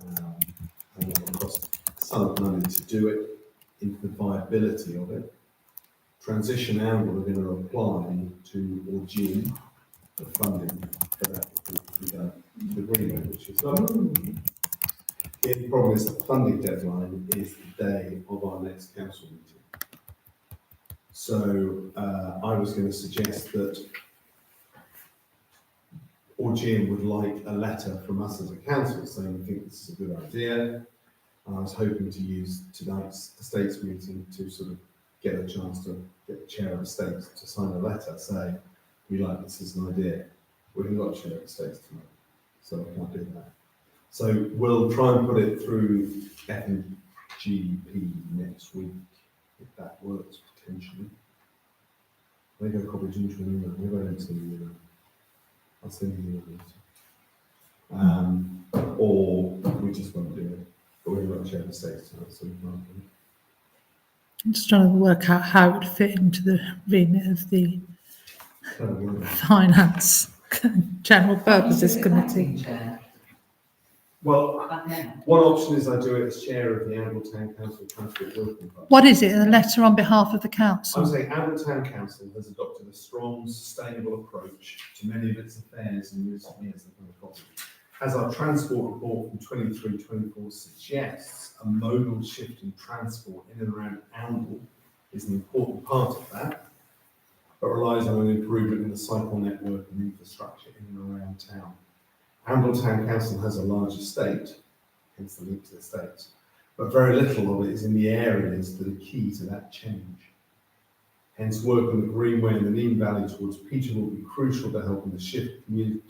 and it will cost a sum of money to do it, into the viability of it. Transition Amble are going to apply to Augean for funding for that report to be done to the Greenway, which is lovely. The only problem is the funding deadline is the day of our next council meeting. So I was going to suggest that Augean would like a letter from us as a council saying we think this is a good idea. And I was hoping to use tonight's estates meeting to sort of get a chance to get the chair of estates to sign a letter saying we like this as an idea. We haven't got a chair of estates tonight, so I can't do that. So we'll try and put it through FNGP next week, if that works potentially. Maybe I'll copy Ginger an email. Maybe I don't send you an email. I'll send you an email. Or we just won't do it. But we've got a chair of estates tonight, so we can't do it. I'm just trying to work out how it would fit into the remit of the Finance General Purposes Committee. Chair. Well, Back now. one option is I do it as chair of the Amble Town Council Transport Working Party. What is it? A letter on behalf of the I council? would say Amble Town Council has adopted a strong, sustainable approach to many of its affairs in recent years. As our transport report from 23-24 suggests, a modal shift in transport in and around Amble is an important part of that, but relies on an improvement in the cycle network and infrastructure in and around town. Amble Town Council has a large estate, hence the link to the estates, but very little of it is in the areas that are key to that change. Hence, work on the Greenway and the Neem Valley towards Peter will be crucial to helping the shift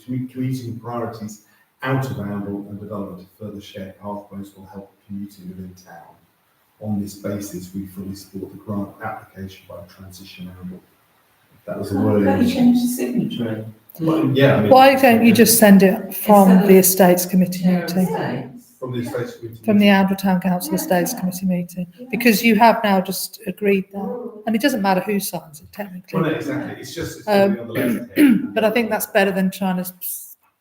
commuting priorities out of Amble and development of further shared pathways will help commuting within town. On this basis, we fully support the grant application by Transition Amble. That was a word. Can you change the signatory? Well, yeah, I mean, Why don't you just send it from the Estates Committee Chair of meeting? Estates? from the Estates Committee. From the Amble Town Council Estates Committee meeting? Because you have now just agreed that. And it doesn't matter who signs it Well, no, technically. exactly. It's just it's on the letterhead. But I think that's better than trying to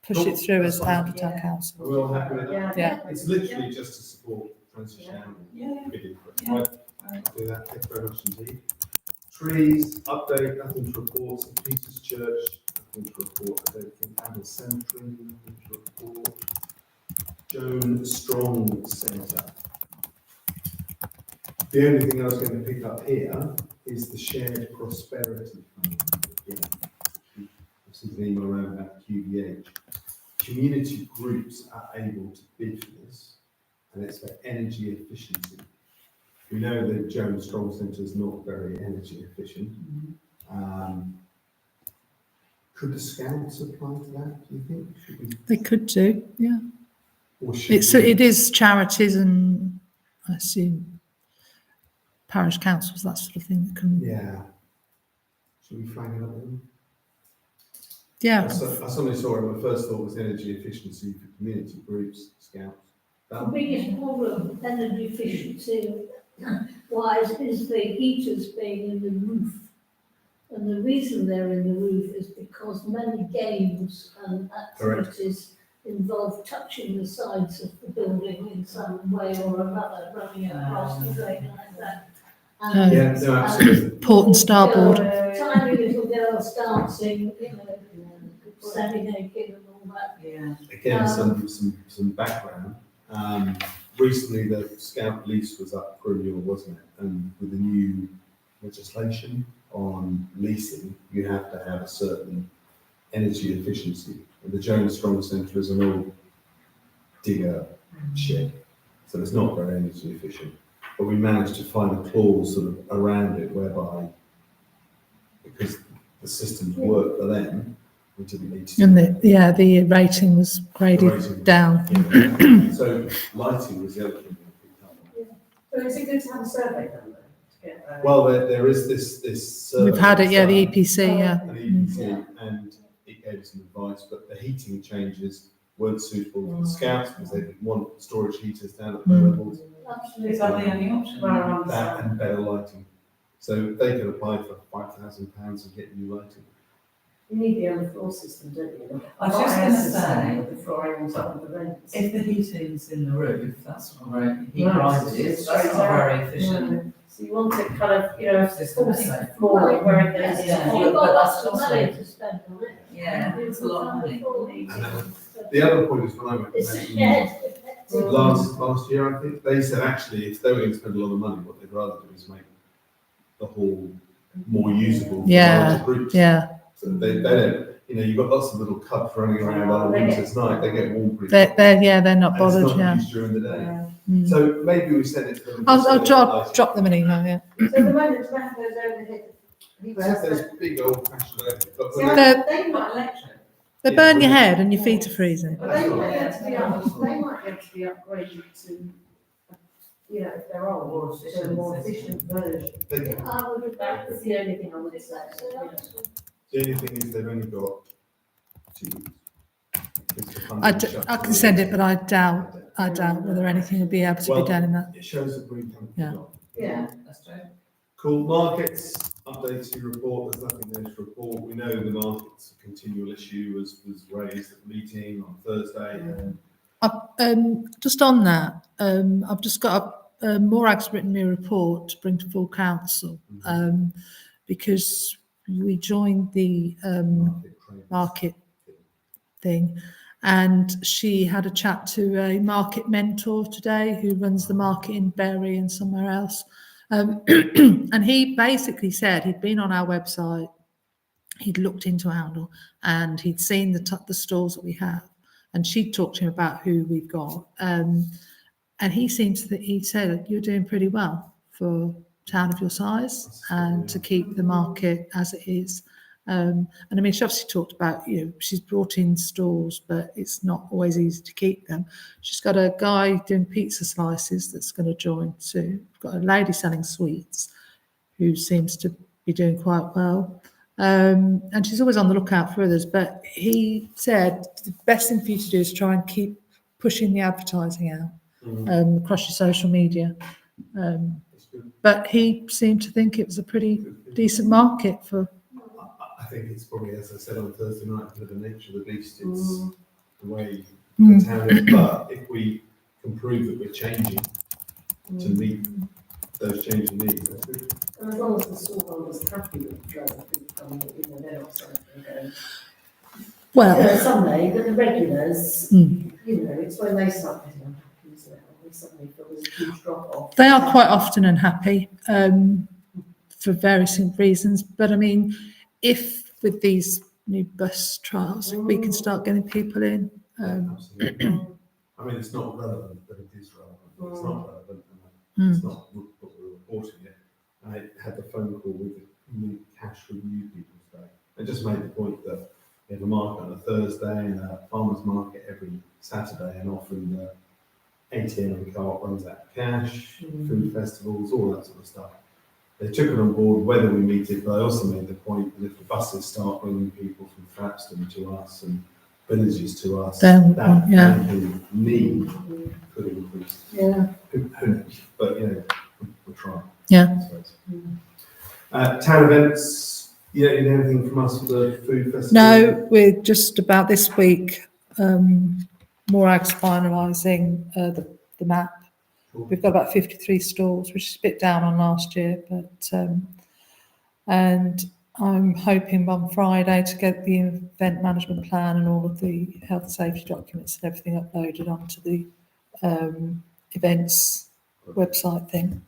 push it through as Amble Town Council. We're all happy with that. Yeah. It's literally just to support Transition Amble. Yeah. Bidding for it. Yeah. Right, I'll do that. Thank you very much indeed. Trees, update, nothing to report. St. Peter's Church, nothing to report. I don't think Amble Cemetery, nothing to report. Joan Strong Centre. The only thing I was going to pick up here is the Shared Prosperity Fund. Again, I've seen an email around about QBH. Community groups are able to bid for this, and it's for energy efficiency. We know that Joan Strong Centre is not very energy efficient. Could the Scouts apply to that, do you think? Should we, They could do, yeah. or should It is charities and I assume parish councils, that sort of thing that can, Yeah. Should we flag it up then? yeah. I suddenly saw it, my first thought was energy efficiency for community groups, Scouts. The biggest problem, energy efficiency wise, is the heaters being in the roof. And the reason they're in the roof is because many games and activities involve touching the sides of the building in some way or another, running across the drain like that. And- Yeah, no, absolutely. Port and starboard. Tiny little girls dancing, you know, semi-naked and all all that. Yeah. Again, some background. Recently, the Scout lease was up for renewal, wasn't it? And with the new legislation on leasing, you have to have a certain energy efficiency. And the Jones Strong Centre is an old digger shed, so it's not very energy efficient. But we managed to find a clause sort of around it whereby, because the systems work for them, we didn't need to. And the rating was graded Rating. down. Yeah. So lighting was the other thing that picked up on. So is it good to have a survey done though? To get, Well, there is this. We've had it, yeah, the done, EPC, yeah. An EPC, and it gave us some advice, but the heating changes weren't suitable for the Scouts because they didn't want storage heaters down at the levels. Is that the only option? That and better lighting. So they could apply for £5,000 and get new lighting. You need the underfloor system, don't you? I was just going to say, With the flooring on top of the vents. if the heating's in the roof, that's not very, heat No, rises, it's that's straight not out. very efficient. No. So you want it kind of, you know, Just gonna full say. flooring where it goes. Yeah. Well, we've got but lots that's of money costly. to spend on it. Yeah, it's a lot of money. The other point is when I went It's a to shed. last year, I think, they said actually if they were going to spend a lot of money, what they'd rather do is make the hall more usable for Yeah, larger groups. Yeah, So they don't, you know, you've got lots of little cubs running around on a winter's night, they get warm pretty quick. they're not And bothered, it's not yeah. used during the day. Yeah. Mm. So maybe we send it to them. I'll drop them an email, yeah. So at the moment, to have those overhead. They have those big old fashioned overhead, but See, when They're- they might, Electric. They burn your head and your feet are freezing. but they might be able to be they might be able to be upgraded to, you know, if they're old, More to a more efficient efficient version. they can, I would agree That's with the only thing I would you. say. So that's- the only thing is they've only got 2 weeks. It's the I funding shut can down. send it, but I doubt whether anything will be able to be Well, done in that. It shows that Green haven't Yeah. forgotten. Yeah. That's true. Cool, markets, updates your report, there's nothing there to report, we know the market's a continual issue was raised at the meeting on Thursday. Just on that, I've just got Morag's written me a report to bring to full council, because we joined the Market trends. market thing, and she had a chat to a market mentor today who runs the market in Bury and somewhere else. And he basically said he'd been on our website, he'd looked into Oundle, and he'd seen the stalls that we have, and she'd talked to him about who we've got. And he said you're doing pretty well for a town of your size and to keep the market as it is. And I mean, she obviously talked about, you know, she's brought in stalls, but it's not always easy to keep them. She's got a guy doing pizza slices that's going to join soon. We've got a lady selling sweets who seems to be doing quite well. And she's always on the lookout for others. But he said the best thing for you to do is try and keep pushing the advertising out across your social media. That's good. But he seemed to think it was a pretty decent market for. I think it's probably, as I said on Thursday night, kind of the nature of the beast, it's the way Mm. the town is, but if we can prove that we're changing to meet those changing needs, that's good. And as long as the storeholders are happy with the people coming in, you know, they're not saying they're going. You know, Well, some may, but the regulars, Mm. you know, it's when they start getting unhappy, isn't it? When they suddenly feel there's a huge drop off. they are quite often unhappy for various reasons. But I mean, if with these new bus trials, we can start getting people in. Absolutely. I mean, it's not relevant, but it is relevant. It's not relevant, and it's not what we're reporting it. I had the phone call with the new cash review people today. They just made the point that we have a market on a Thursday and a farmer's market every Saturday, and often the ATM and co-op runs out of cash, food festivals, all that sort of stuff. They took it on board whether we meet it, but I also made the point that if the buses start bringing people from Thrapston to us and villages to us, Then, that yeah. need could increase. Yeah. Who knows? But, you know, we're trying. Yeah. I suppose. Town events, you don't need anything from us for the food festival? No, we're just about this week. Morag's finalising the map. Cool. We've got about 53 stalls, which is a bit down on last year, but and I'm hoping on Friday to get the event management plan and all of the health and safety documents and everything uploaded onto the events website thing.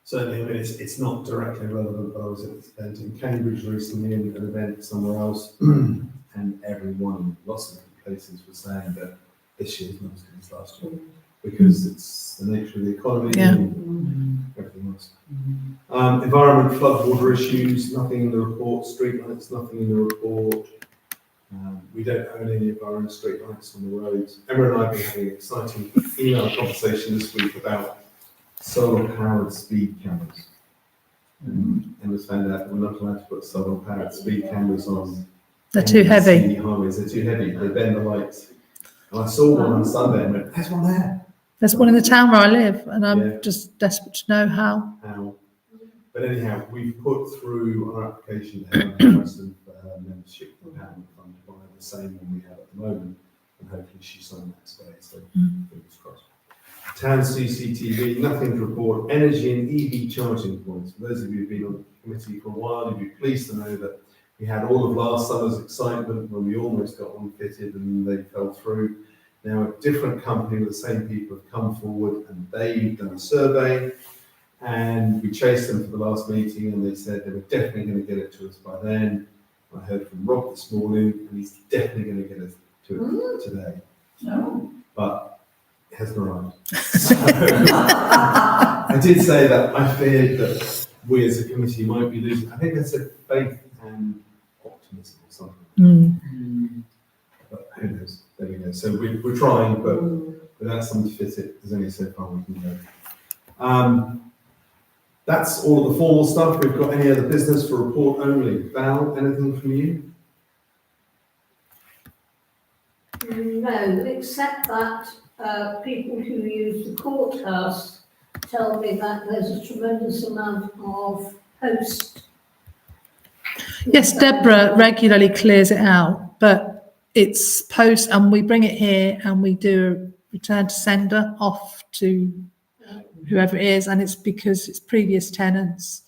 Certainly, I mean, it's not directly relevant, but I was at this event in Cambridge recently and an event somewhere else, and everyone, lots of different places, was saying that this year's not as good as last year, because it's the nature of the economy Yeah. and everything else. Environment, flood, water issues, nothing in the report. Streetlights, nothing in the report. We don't own any of our own streetlights on the roads. Emma and I have been having an exciting email conversation this week about solar-powered speed cameras. Emma's found out that we're not allowed to put solar-powered speed cameras on. They're too heavy. city highways. They're too heavy. They bend the lights. And I saw one on Sunday and went, "There's one there." There's one in the town where I live, and I'm Yeah. just desperate to know how. How? But anyhow, we've put through our application to have Harrison for her membership empowerment fund to buy the same one we have at the moment, and hopefully she's signed that today. So fingers crossed. Town CCTV, nothing to report. Energy and EV charging points. For those of you who've been on the committee for a while, you'd be pleased to know that we had all of last summer's excitement when we almost got one fitted and they fell through. Now a different company with the same people have come forward and they've done a survey, and we chased them for the last meeting and they said they were definitely going to get it to us by then. I heard from Rob this morning and he's definitely going to get it to us today, No. but it hasn't arrived. So, I did say that I feared that we as a committee might be losing, I think I said faith and optimism or something, but who knows, there we go. So we're trying, but without someone to fit it, there's only so far we can go. That's all of the formal stuff. We've got any other business for report only. Val, anything from you? No, except that people who use the courthouse tell me that there's a tremendous amount of post. Yes, Deborah regularly clears it out, but it's post, and we bring it here and we do a return to sender off to whoever it is, and it's because it's previous tenants,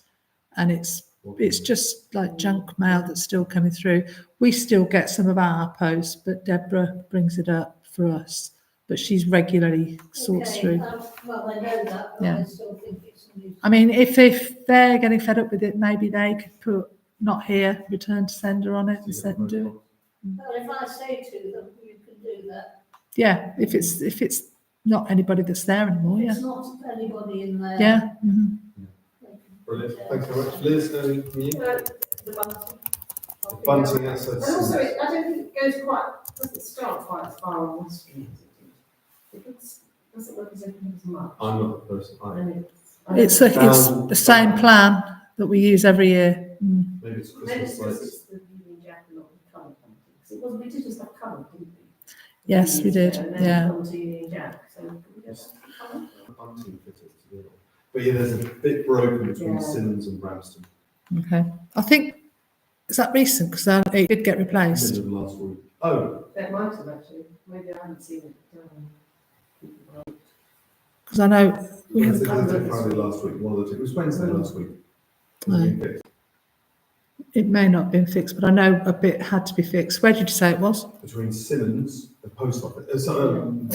and it's just like junk mail that's still coming through. We still get some of our posts, but Deborah brings it up for us, but she's regularly sorts Okay, through. well, I know that, but Yeah. I still think it's a nuisance. I mean, if they're getting fed up with it, maybe they could put not here, return to sender on it and send do it. Well, if I say to them, you can do that. Yeah, if it's not anybody that's there anymore, yeah. It's not anybody in there. Yeah. Mhm. They can- Brilliant. Thanks very much. Liz, anything from you? The bunting. The bunting assets. And also, I don't think it goes quite, doesn't start quite as far on West Street as it did. It doesn't look as if it was much. I'm not the person. And It's the same plan that we use every year. Maybe it's Maybe it's Christmas because lights. it's the Union Jack and not the colour bunting. 'Cause it was, we did just have colour, didn't we? Yes, we did, And then yeah. come to Union Jack, so could we just have colour? Bunting fitters to do it. But yeah, there's a bit broken between Yeah. Simmons and Bramston. Okay. I think, is that recent? Because it did get replaced. Middle of last week. Oh, That might have actually, maybe I haven't seen it. Because I know we was have, it Thursday, Friday last week? One of the two. It was Wednesday last week. No. It may not have been fixed, but I know a bit had to be fixed. Where did you say it was? Between Simmons, the post office,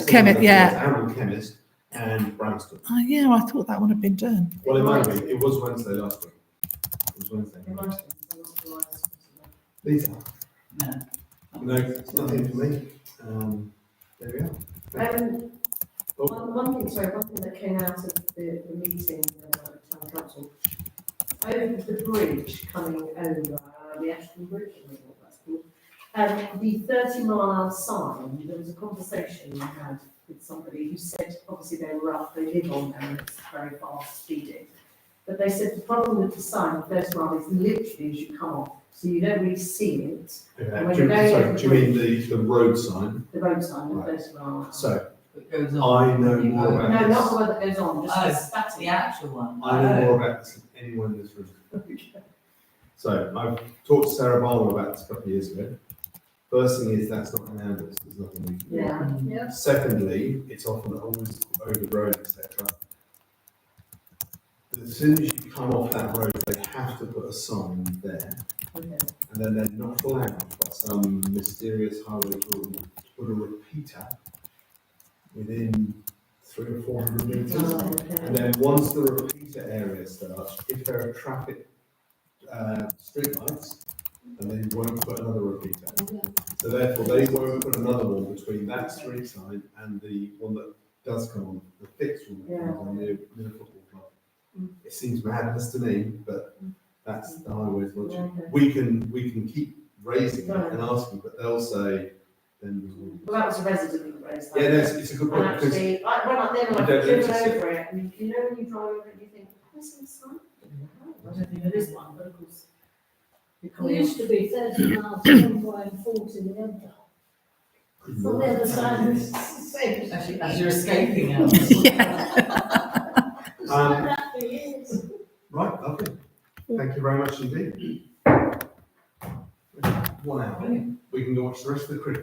Chemist, yeah. Arundel Chemist and Bramston. Oh, yeah, I thought that would have been done. Well, it might have been. It was Wednesday last week. It was Wednesday. It might have been, so not the last one. Lisa? No. No, it's nothing for me. There we are. One thing, sorry, one thing that came out of the meeting, town council, over the bridge coming over, the Ashton Bridge, I don't know what that's called, the 30-mile sign, there was a conversation we had with somebody who said, obviously they were up, they live on there, and it's very fast speeding. But they said the problem with the sign, 30 mile, is literally as you come off, so you don't really see it, Do you mean the road sign? the road sign, the Right. 30 mile. So, It goes on. I know more about No, this. not the one that goes on, just the Oh, static. the actual one. I know more about this than anyone in this room. So I've talked to Sarah Barlow about this a couple of years ago. First thing is that's not around us, there's nothing we can do. Yeah. Yeah. Secondly, it's often always over the road, etc. But as soon as you come off that road, they have to put a sign there, Okay. and then they're not allowed by some mysterious highway rule to put a repeater within 300 or 400 metres. Oh, And then once the repeater area starts, if there are traffic street lights, then they won't put another repeater. So therefore, they won't put another one between that street sign and the one that does come on, the fixed one that comes on near the football club. Mm. It seems madness to me, but that's the highways logic. Okay. We can keep raising it Right. and asking, but they'll say, then Well, that was a resident that raised that. yeah, it's a good And point because actually, like, when I've You don't driven notice it. over it, and you know when you drive over it, you think, where's the sign? I don't think it is one, but of course. You It can't. used to be 30 miles one way and 40 the other. On the other side, it's the same. Actually, as you're escaping out. It's like that for years. right, lovely. Thank you very much indeed. 1 hour. Brilliant. We can go watch the rest of the cricket.